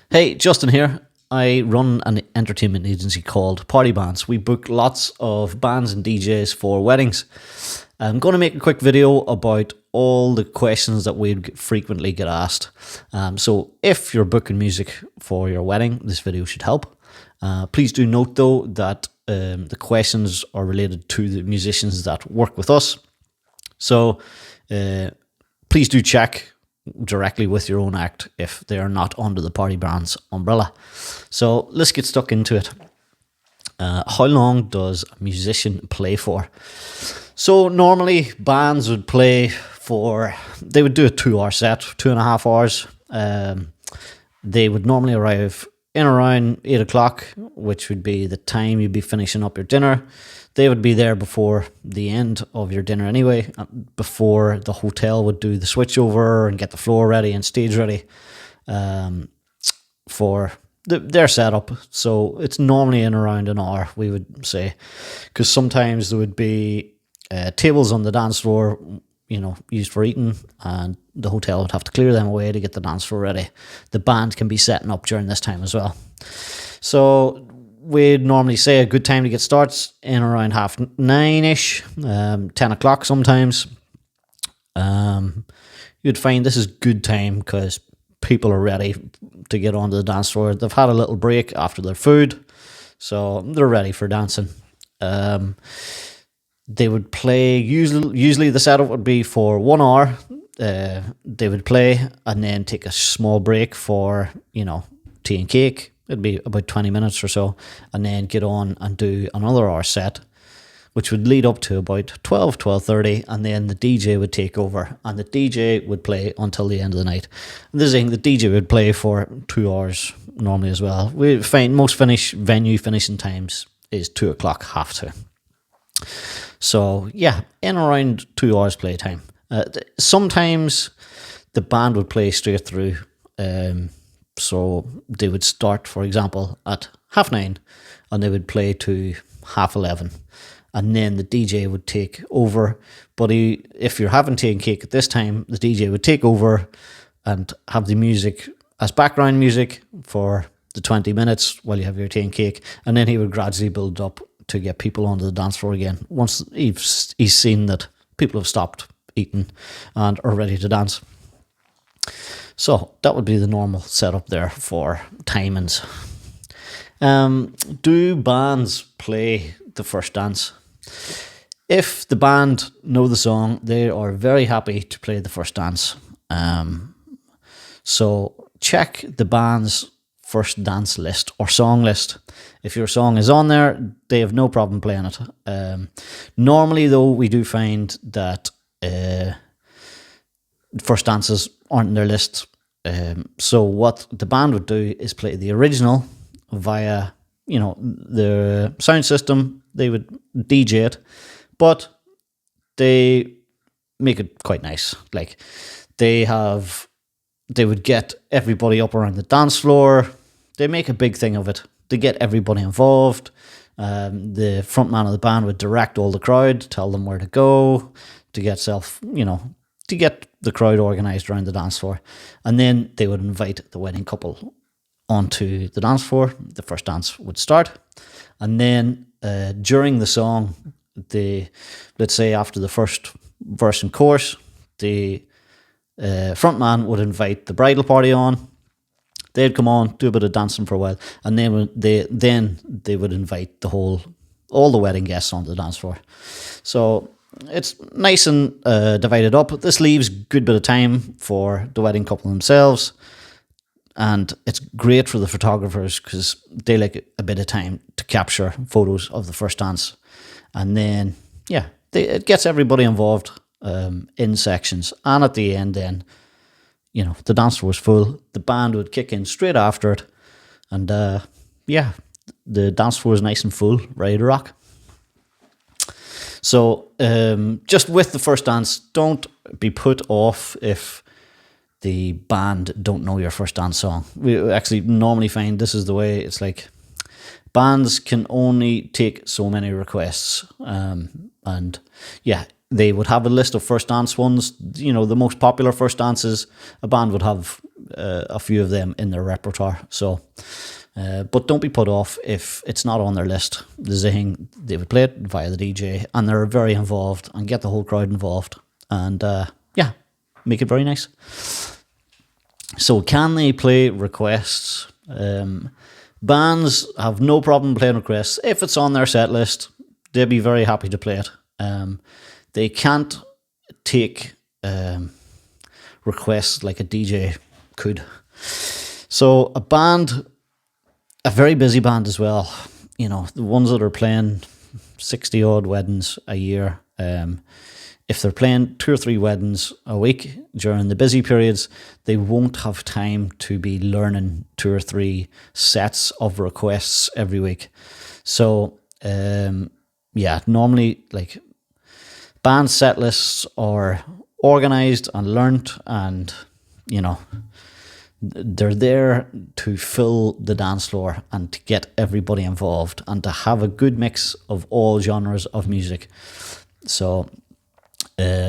Hey, Justin here. I run an entertainment agency called Partybands. We book lots of bands and DJs for weddings. I'm going to make a quick video about all the questions that we frequently get asked. So if you're booking music for your wedding, this video should help. Please do note though that the questions are related to the musicians that work with us. So please do check directly with your own act if they are not under the Partybands umbrella. So let's get stuck into it. How long does a musician play for? So normally bands would play for, they would do a 2-hour set, 2.5 hours. They would normally arrive in around 8 o'clock, which would be the time you'd be finishing up your dinner. They would be there before the end of your dinner anyway, before the hotel would do the switchover and get the floor ready and stage ready for their setup. So it's normally in around an hour, we would say, because sometimes there would be tables on the dance floor, used for eating, and the hotel would have to clear them away to get the dance floor ready. The band can be setting up during this time as well. So we'd normally say a good time to get starts in around 9:30ish, 10 o'clock sometimes. You'd find this is good time because people are ready to get onto the dance floor. They've had a little break after their food, so they're ready for dancing. They would play, usually the setup would be for 1 hour. They would play and then take a small break for, tea and cake. It'd be about 20 minutes or so, and then get on and do another hour set, which would lead up to about 12:30, and then the DJ would take over, and the DJ would play until the end of the night. And this thing, the DJ would play for 2 hours normally as well. We find most venue finishing times is 2 o'clock, half 2. So yeah, in around 2 hours playtime. Sometimes the band would play straight through. So they would start, for example, at 9:30, and they would play to 11:30, and then the DJ would take over. But if you're having tea and cake at this time, the DJ would take over and have the music as background music for the 20 minutes while you have your tea and cake, and then he would gradually build up to get people onto the dance floor again once he's seen that people have stopped eating and are ready to dance. So that would be the normal setup there for timings. Do bands play the first dance? If the band know the song, they are very happy to play the first dance. So check the band's first dance list or song list. If your song is on there, they have no problem playing it. Normally though, we do find that first dances aren't in their list. So what the band would do is play the original via, the sound system. They would DJ it, but they make it quite nice. Like they would get everybody up around the dance floor. They make a big thing of it. They get everybody involved. The front man of the band would direct all the crowd, tell them where to go to get to get the crowd organised around the dance floor. And then they would invite the wedding couple onto the dance floor. The first dance would start. And then during the song, let's say after the first verse and chorus, the front man would invite the bridal party on. They'd come on, do a bit of dancing for a while, and then they would invite all the wedding guests onto the dance floor. So it's nice and divided up. This leaves a good bit of time for the wedding couple themselves, and it's great for the photographers because they like a bit of time to capture photos of the first dance. And then, it gets everybody involved in sections. And at the end then, the dance floor was full. The band would kick in straight after it. And the dance floor is nice and full, ready to rock. So just with the first dance, don't be put off if the band don't know your first dance song. We actually normally find this is the way. It's like bands can only take so many requests. And they would have a list of first dance ones. The most popular first dances, a band would have a few of them in their repertoire. So, but don't be put off if it's not on their list. There's a thing, they would play it via the DJ, and they're very involved and get the whole crowd involved, and yeah, make it very nice. So can they play requests? Bands have no problem playing requests. If it's on their set list, they'll be very happy to play it. They can't take requests like a DJ could. So a band, a very busy band as well, you know, the ones that are playing 60 odd weddings a year, if they're playing 2 or 3 weddings a week during the busy periods, they won't have time to be learning 2 or 3 sets of requests every week. So, yeah, normally like band set lists are organized and learnt, and, you know, they're there to fill the dance floor and to get everybody involved and to have a good mix of all genres of music. So,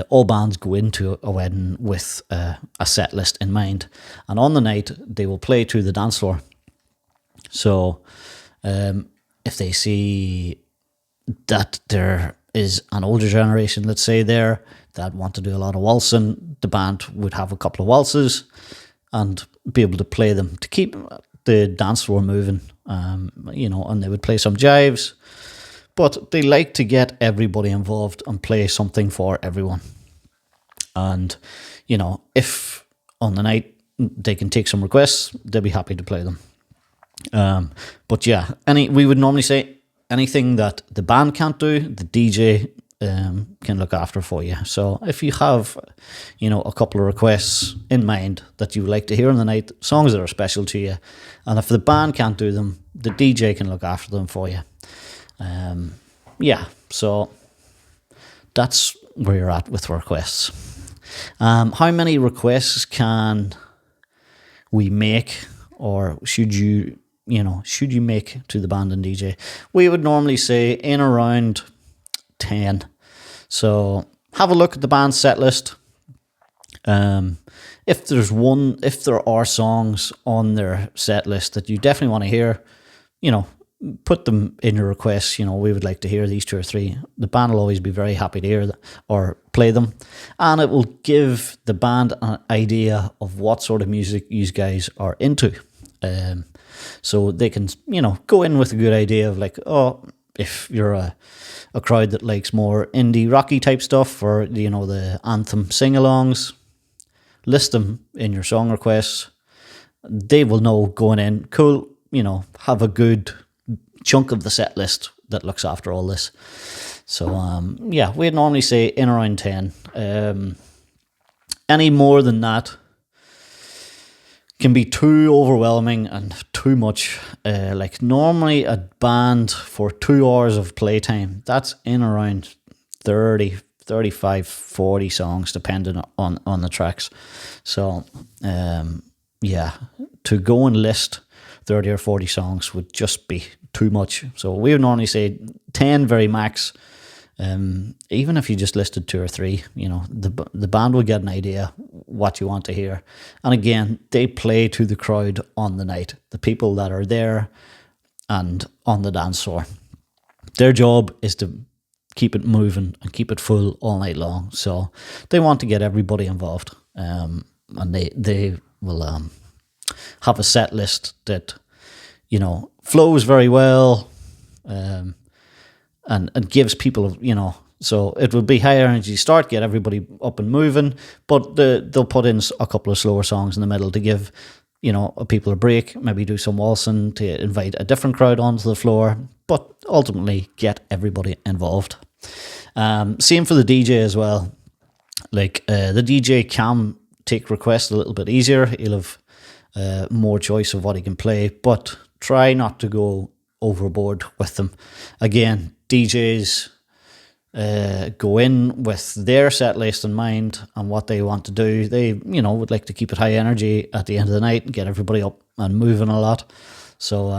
all bands go into a wedding with a set list in mind, and on the night they will play to the dance floor. So if they see that there is an older generation, let's say, there that want to do a lot of waltzing, the band would have a couple of waltzes and be able to play them to keep the dance floor moving, you know, and they would play some jives. But they like to get everybody involved and play something for everyone. And, you know, if on the night they can take some requests, they'll be happy to play them. But yeah, we would normally say anything that the band can't do, the DJ can look after for you. So if you have, you know, a couple of requests in mind that you would like to hear on the night, songs that are special to you, and if the band can't do them, the DJ can look after them for you. Yeah, so that's where you're at with requests. How many requests can we make, or should you make to the band and DJ? We would normally say in around 10. So have a look at the band's set list. If there are songs on their set list that you definitely want to hear, you know, put them in your requests. You know, we would like to hear these 2 or 3. The band will always be very happy to hear or play them, and it will give the band an idea of what sort of music you guys are into. So they can, you know, go in with a good idea of like, oh, if you're a crowd that likes more indie rocky type stuff, or, you know, the anthem sing-alongs, list them in your song requests. They will know going in, cool, you know, have a good chunk of the set list that looks after all this. So yeah, we'd normally say in around 10. Any more than that can be too overwhelming and too much. Like normally a band for 2 hours of playtime, that's in around 30, 35, 40 songs depending on the tracks. So yeah, to go and list 30 or 40 songs would just be too much. So we would normally say 10 very max. Even if you just listed 2 or 3, you know, the band will get an idea what you want to hear. And again, they play to the crowd on the night, the people that are there and on the dance floor. Their job is to keep it moving and keep it full all night long. So they want to get everybody involved. And they will have a set list that, you know, flows very well, and gives people, you know, so it will be high energy start, get everybody up and moving, but they'll put in a couple of slower songs in the middle to give, you know, people a break, maybe do some waltzing to invite a different crowd onto the floor, but ultimately get everybody involved. Same for the DJ as well. Like the DJ can take requests a little bit easier. He'll have more choice of what he can play, but try not to go overboard with them. Again, DJs go in with their set list in mind and what they want to do. They, you know, would like to keep it high energy at the end of the night and get everybody up and moving a lot. So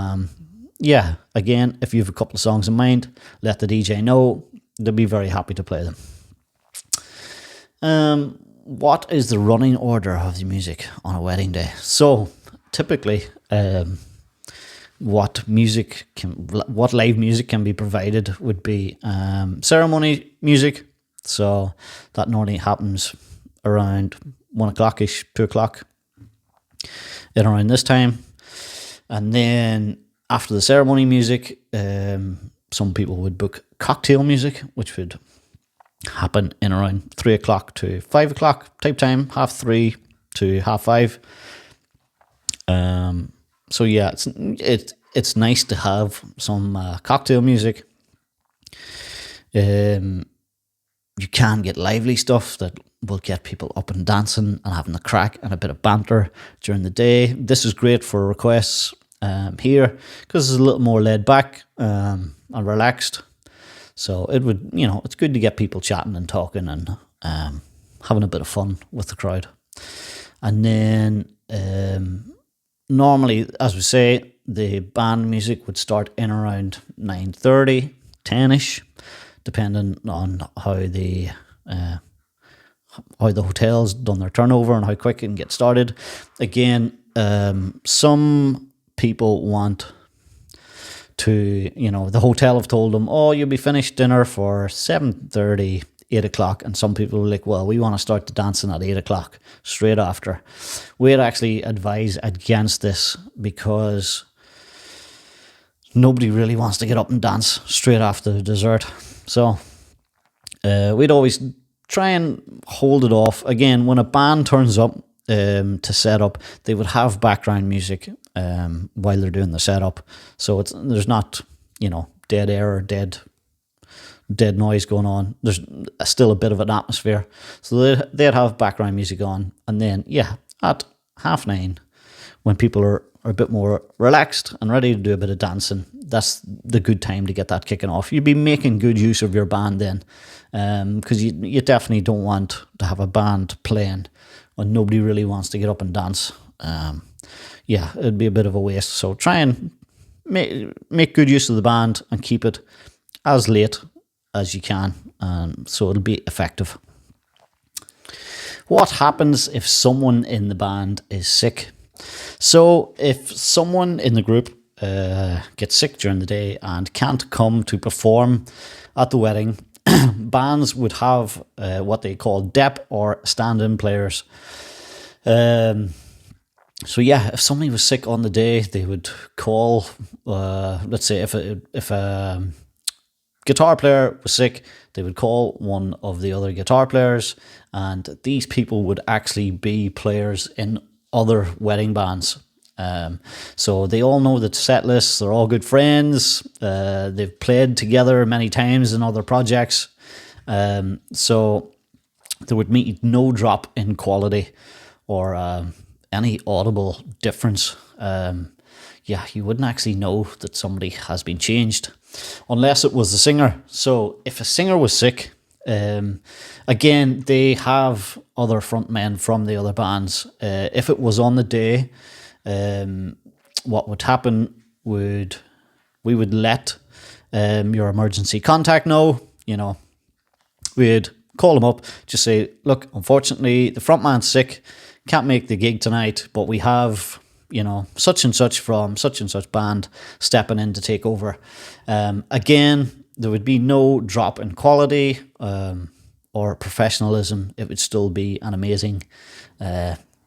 yeah, again, if you have a couple of songs in mind, let the DJ know. They'll be very happy to play them. what is the running order of the music on a wedding day? So typically, what live music can be provided would be ceremony music. So that normally happens around 1 o'clock-ish, 2 o'clock, in around this time. And then after the ceremony music, some people would book cocktail music, which would happen in around 3 o'clock to 5 o'clock type time, 3:30 to 5:30. So yeah, it's nice to have some cocktail music. You can get lively stuff that will get people up and dancing and having the crack and a bit of banter during the day. This is great for requests here because it's a little more laid back and relaxed. So it would, it's good to get people chatting and talking and having a bit of fun with the crowd. And then normally, as we say, the band music would start in around 9:30, 10-ish, depending on how the hotel's done their turnover and how quick it can get started. Again, some people want to, the hotel have told them, oh, you'll be finished dinner for 7:30, 8 o'clock. And some people are like, well, we want to start the dancing at 8 o'clock straight after. We'd actually advise against this because nobody really wants to get up and dance straight after the dessert. So we'd always try and hold it off. Again, when a band turns up to set up, they would have background music while they're doing the setup. So there's not, dead air or dead noise going on. There's still a bit of an atmosphere. So they'd have background music on. And then, at 9:30, when people are a bit more relaxed and ready to do a bit of dancing, that's the good time to get that kicking off. You'd be making good use of your band then, because you definitely don't want to have a band playing when nobody really wants to get up and dance. It'd be a bit of a waste. So try and make good use of the band and keep it as late as you can, so it'll be effective. What happens if someone in the band is sick? So if someone in the group gets sick during the day and can't come to perform at the wedding, bands would have what they call DEP, or stand-in players. If somebody was sick on the day, they would call, let's say if a guitar player was sick, they would call one of the other guitar players, and these people would actually be players in other wedding bands. So they all know the set lists, they're all good friends, they've played together many times in other projects. So there would be no drop in quality or any audible difference. You wouldn't actually know that somebody has been changed unless it was the singer. So if a singer was sick, again, they have other frontmen from the other bands. If it was on the day, what would happen we would let your emergency contact know. We'd call them up, just say, look, unfortunately, the frontman's sick, can't make the gig tonight, but we have, such and such from such and such band stepping in to take over. Again, there would be no drop in quality or professionalism. It would still be an amazing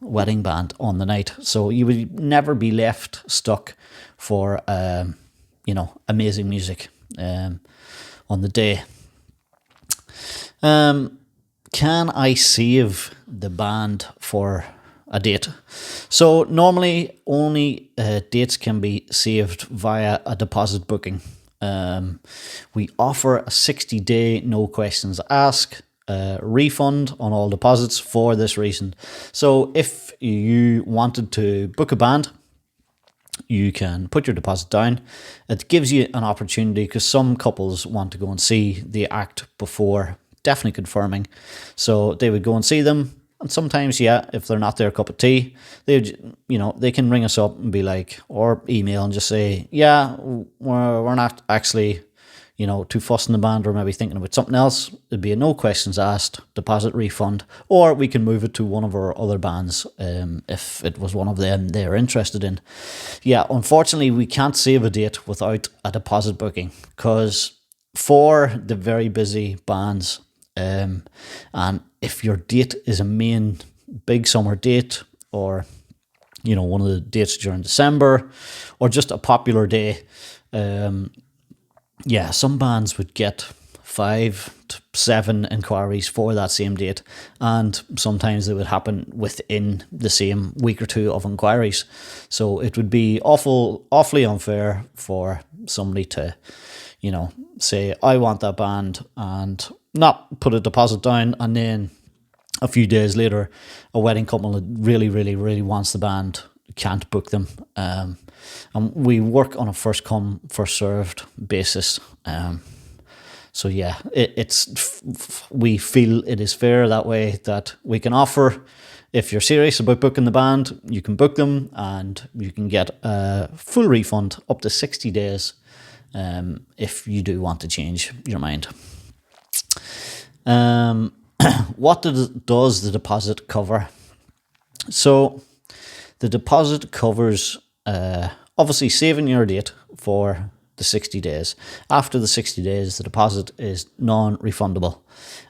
wedding band on the night. So you would never be left stuck for, amazing music on the day. Can I save the band for a date? So normally only dates can be saved via a deposit booking. We offer a 60-day no questions asked refund on all deposits for this reason. So if you wanted to book a band, you can put your deposit down. It gives you an opportunity, because some couples want to go and see the act before definitely confirming. So they would go and see them. And sometimes, if they're not their cup of tea, they can ring us up and be like, or email and just say, we're not actually, too fussed in the band or maybe thinking about something else, it'd be a no questions asked deposit refund, or we can move it to one of our other bands if it was one of them they're interested in. Yeah, unfortunately, we can't save a date without a deposit booking, because for the very busy bands, and if your date is a main big summer date, or one of the dates during December, or just a popular day, some bands would get 5 to 7 inquiries for that same date, and sometimes it would happen within the same week or two of inquiries. So it would be awfully unfair for somebody to, say, I want that band, and not put a deposit down, and then a few days later, a wedding couple that really, really, really wants the band can't book them. And we work on a first come, first served basis. So yeah, we feel it is fair that way, that we can offer, if you're serious about booking the band, you can book them and you can get a full refund up to 60 days if you do want to change your mind. What does the deposit cover? So the deposit covers obviously saving your date for the 60 days. After the 60 days, the deposit is non-refundable.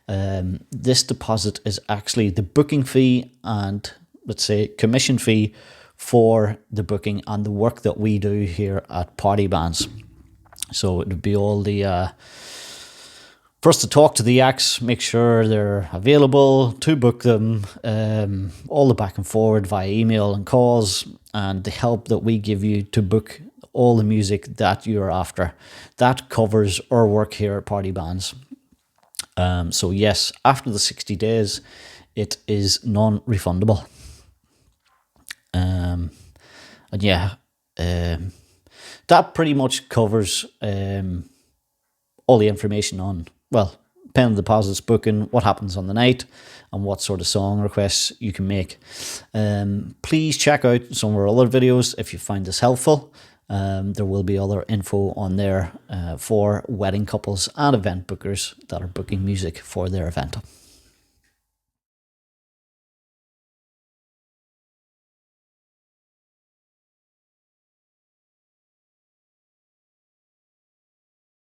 This deposit is actually the booking fee and, let's say, commission fee for the booking and the work that we do here at Party Bands. So it would be all the for us to talk to the acts, make sure they're available, to book them, all the back and forward via email and calls, and the help that we give you to book all the music that you're after. That covers our work here at Party Bands. So yes, after the 60 days, it is non-refundable. And yeah, that pretty much covers all the information on, well, pen deposits, booking, what happens on the night, and what sort of song requests you can make. Please check out some of our other videos if you find this helpful. There will be other info on there for wedding couples and event bookers that are booking music for their event.